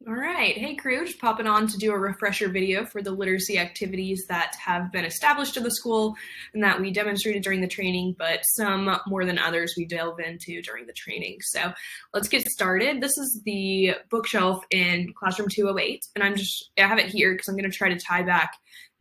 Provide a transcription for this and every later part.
All right. Hey, crew, just popping on to do a refresher video for the literacy activities that have been established in the school and that we demonstrated during the training, but some more than others we delve into during the training. So let's get started. This is the bookshelf in Classroom 208, and I have it here because I'm going to try to tie back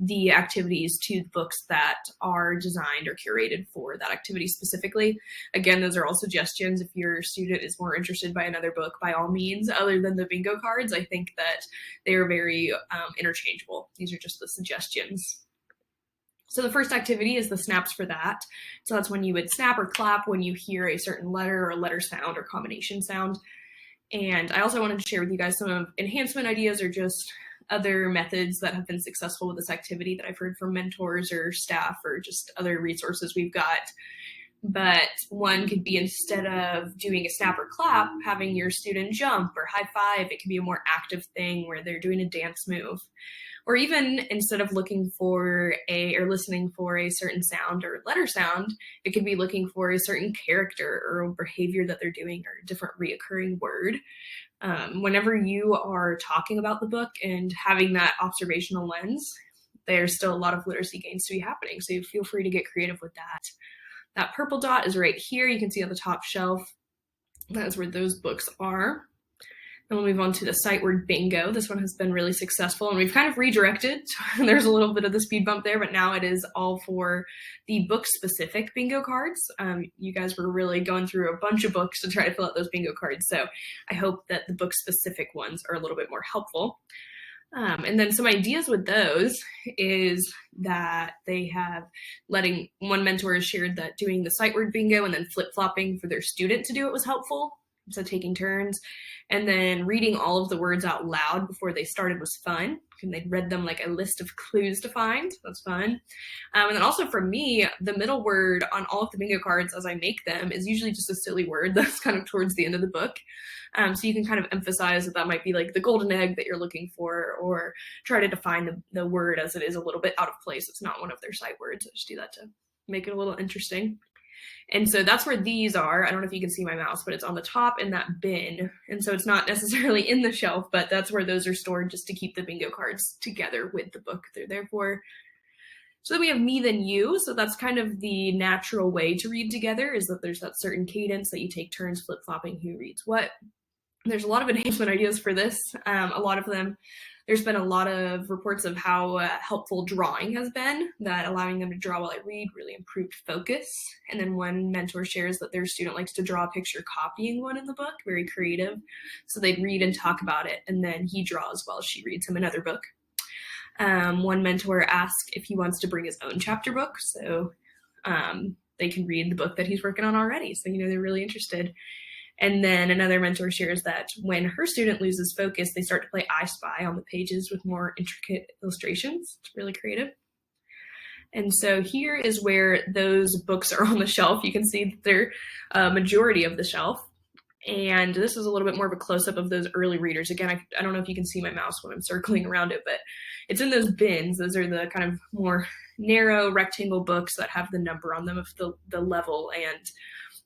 the activities to the books that are designed or curated for that activity specifically. Again, those are all suggestions. If your student is more interested by another book, by all means, other than the bingo cards, I think that they are very interchangeable. These are just the suggestions. So the first activity is the snaps for that. So that's when you would snap or clap when you hear a certain letter or letter sound or combination sound. And I also wanted to share with you guys some enhancement ideas or just other methods that have been successful with this activity that I've heard from mentors or staff or just other resources we've got. But one could be, instead of doing a snap or clap, having your student jump or high five. It could be a more active thing where they're doing a dance move. Or even instead of looking for or listening for a certain sound or letter sound, it could be looking for a certain character or behavior that they're doing or a different reoccurring word. Whenever you are talking about the book and having that observational lens, there's still a lot of literacy gains to be happening. So feel free to get creative with that. That purple dot is right here. You can see on the top shelf. That is where those books are. And we'll move on to the sight word bingo. This one has been really successful, and we've kind of redirected. There's a little bit of the speed bump there, but now it is all for the book-specific bingo cards. You guys were really going through a bunch of books to try to fill out those bingo cards, so I hope that the book-specific ones are a little bit more helpful. And then some ideas with those is that they have one mentor has shared that doing the sight word bingo and then flip-flopping for their student to do it was helpful. So taking turns, and then reading all of the words out loud before they started was fun. And they'd read them like a list of clues to find. That's fun. And then also for me, the middle word on all of the bingo cards as I make them is usually just a silly word that's kind of towards the end of the book. So you can kind of emphasize that might be like the golden egg that you're looking for, or try to define the word as it is a little bit out of place. It's not one of their sight words. I just do that to make it a little interesting. And so that's where these are. I don't know if you can see my mouse, but it's on the top in that bin. And so it's not necessarily in the shelf, but that's where those are stored, just to keep the bingo cards together with the book they're there for. So then we have me, then you. So that's kind of the natural way to read together, is that there's that certain cadence that you take turns flip-flopping who reads what. There's a lot of enhancement ideas for this. A lot of them, there's been a lot of reports of how helpful drawing has been, that allowing them to draw while I read really improved focus. And then one mentor shares that their student likes to draw a picture copying one in the book, very creative. So they'd read and talk about it, and then he draws while she reads him another book. One mentor asked if he wants to bring his own chapter book, so they can read the book that he's working on already. So, they're really interested. And then another mentor shares that when her student loses focus, they start to play I Spy on the pages with more intricate illustrations. It's really creative. And so here is where those books are on the shelf. You can see that they're a majority of the shelf. And this is a little bit more of a close-up of those early readers. Again, I don't know if you can see my mouse when I'm circling around it, but it's in those bins. Those are the kind of more narrow rectangle books that have the number on them of the level, and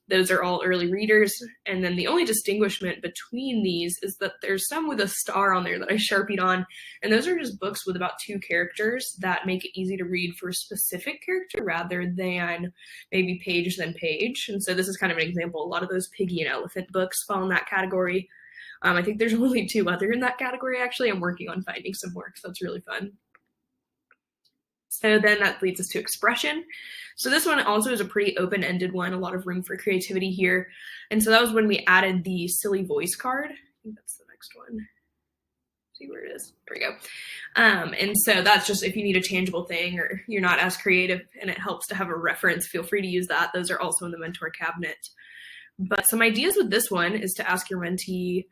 those are all early readers. And then the only distinguishment between these is that there's some with a star on there that I Sharpied on, and those are just books with about 2 characters that make it easy to read for a specific character rather than maybe page then page. And so this is kind of an example. A lot of those piggy and elephant books fall in that category. I think there's only 2 other in that category, actually. I'm working on finding some more, so that's really fun. So then that leads us to expression. So this one also is a pretty open-ended one, a lot of room for creativity here. And so that was when we added the silly voice card. I think that's the next one. See where it is. There we go. And so that's just if you need a tangible thing or you're not as creative and it helps to have a reference, feel free to use that. Those are also in the mentor cabinet. But some ideas with this one is to ask your mentee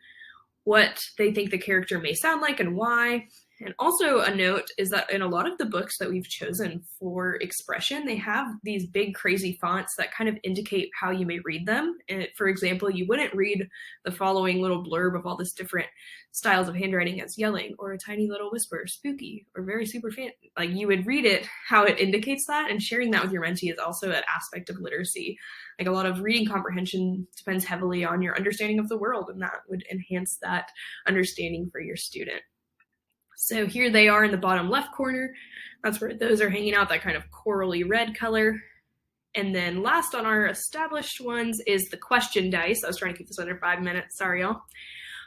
what they think the character may sound like and why. And also a note is that in a lot of the books that we've chosen for expression, they have these big crazy fonts that kind of indicate how you may read them. And for example, you wouldn't read the following little blurb of all this different styles of handwriting as yelling or a tiny little whisper, spooky, or very super fan. Like you would read it how it indicates that, and sharing that with your mentee is also an aspect of literacy. Like a lot of reading comprehension depends heavily on your understanding of the world, and that would enhance that understanding for your student. So here they are in the bottom left corner. That's where those are hanging out, that kind of corally red color. And then last on our established ones is the question dice. I was trying to keep this under 5 minutes, sorry y'all.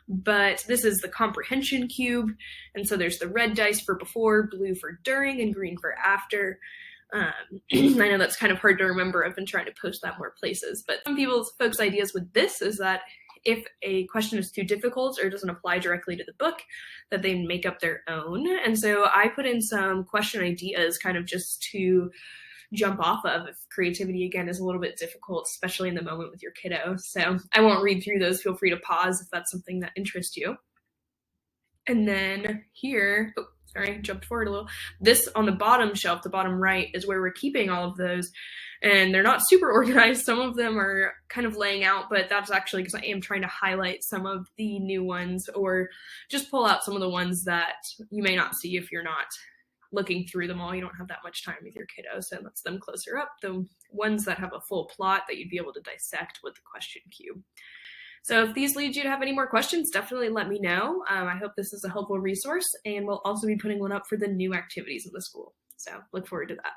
But this is the comprehension cube. And so there's the red dice for before, blue for during, and green for after. I know that's kind of hard to remember. I've been trying to post that more places. But some folks' ideas with this is that if a question is too difficult or doesn't apply directly to the book, that they make up their own. And so I put in some question ideas kind of just to jump off of if creativity, again, is a little bit difficult, especially in the moment with your kiddo. So I won't read through those. Feel free to pause if that's something that interests you. And then here, oh, sorry, jumped forward a little. This on the bottom shelf, the bottom right, is where we're keeping all of those. And they're not super organized. Some of them are kind of laying out, but that's actually because I am trying to highlight some of the new ones or just pull out some of the ones that you may not see if you're not looking through them all. You don't have that much time with your kiddo, so that's them closer up. The ones that have a full plot that you'd be able to dissect with the question cube. So if these lead you to have any more questions, definitely let me know. I hope this is a helpful resource, and we'll also be putting one up for the new activities in the school. So look forward to that.